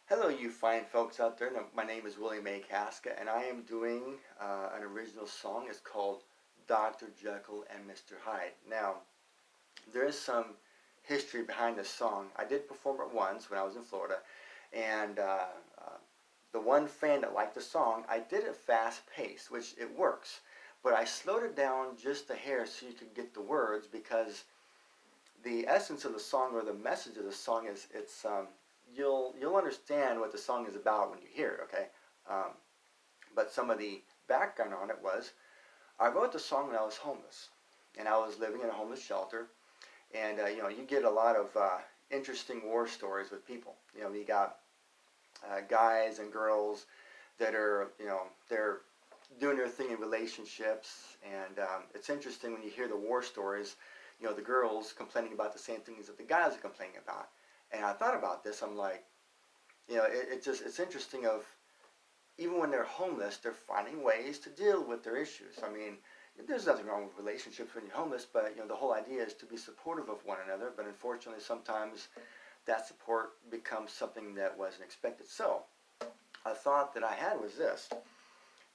Hello, you fine folks out there. My name is Willie Mae Casca, and I am doing an original song. It's called Dr. Jekyll and Mr. Hyde. Now, there is some history behind this song. I did perform it once when I was in Florida, and the one fan that liked the song, I did it fast paced, which it works. But I slowed it down just a hair so you could get the words because the essence of the song or the message of the song is you'll understand what the song is about when you hear it. Okay, um, but some of the background on it was I wrote the song when I was homeless and I was living in a homeless shelter, and you get a lot of interesting war stories with people. You got guys and girls that are they're doing their thing in relationships, and it's interesting when you hear the war stories. The girls complaining about the same things that the guys are complaining about. And I thought about this. I'm like, it's interesting. Of even when they're homeless, they're finding ways to deal with their issues. I mean, there's nothing wrong with relationships when you're homeless, but the whole idea is to be supportive of one another. But unfortunately, sometimes that support becomes something that wasn't expected. So a thought that I had was this: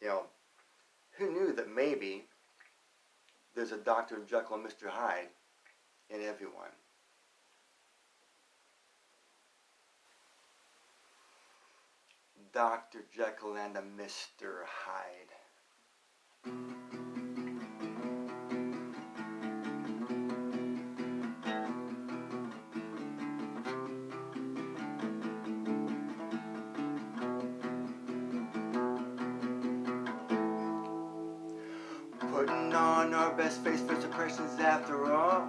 you know, who knew that maybe there's a Dr. Jekyll and Mr. Hyde in everyone? Dr. Jekyll and a Mr. Hyde. Putting on our best face, first impressions after all.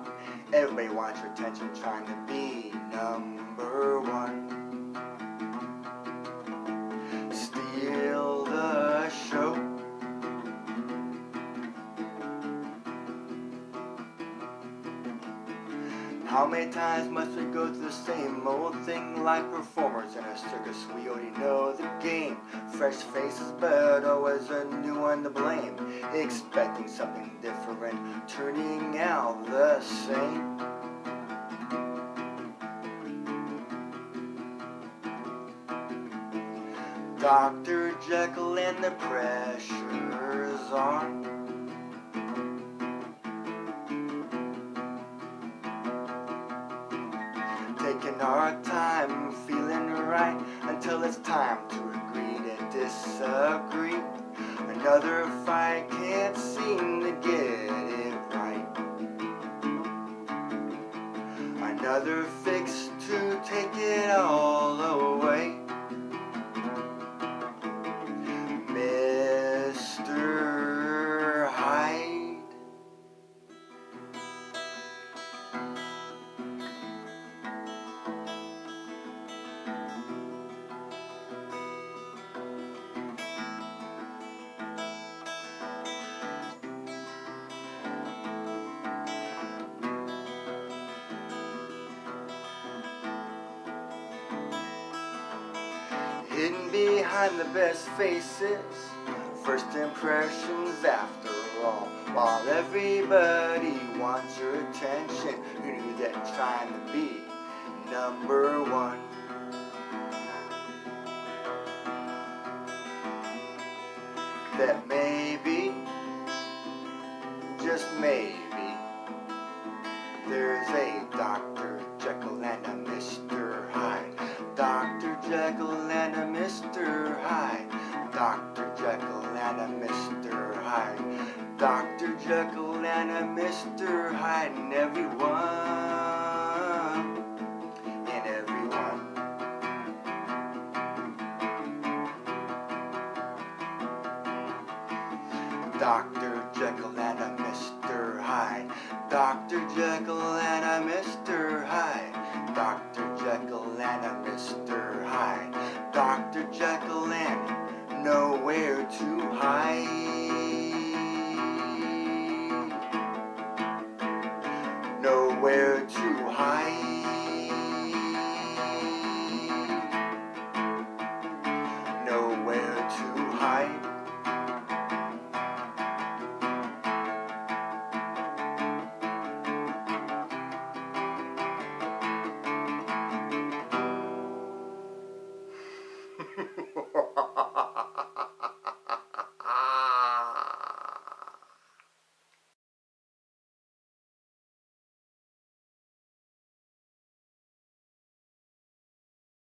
Everybody wants your attention, trying to be number one. Steal the show. How many times must we go through the same old thing like performers in a circus? We already know the game. Fresh faces, but always a new one to blame. Expecting something different, turning out the same. Dr. Jekyll and the pressure's on. Taking our time, feeling right, until it's time to agree to disagree. Another fight, can't seem to get it right. Another fix to take it all away. Mr. Hyde. Hidden behind the best faces, first impressions after all. While everybody wants your attention, who knew that trying to be number one? That maybe, just maybe, there's a Dr. Jekyll and a Mr. Hyde. Dr. Jekyll and a Mr. Hyde. Dr. Jekyll and a Mr. Hyde. Dr. Jekyll and a Mr. Hyde in everyone. In everyone. Dr. Jekyll and a Mr. Hyde. Dr. Jekyll and a Mr.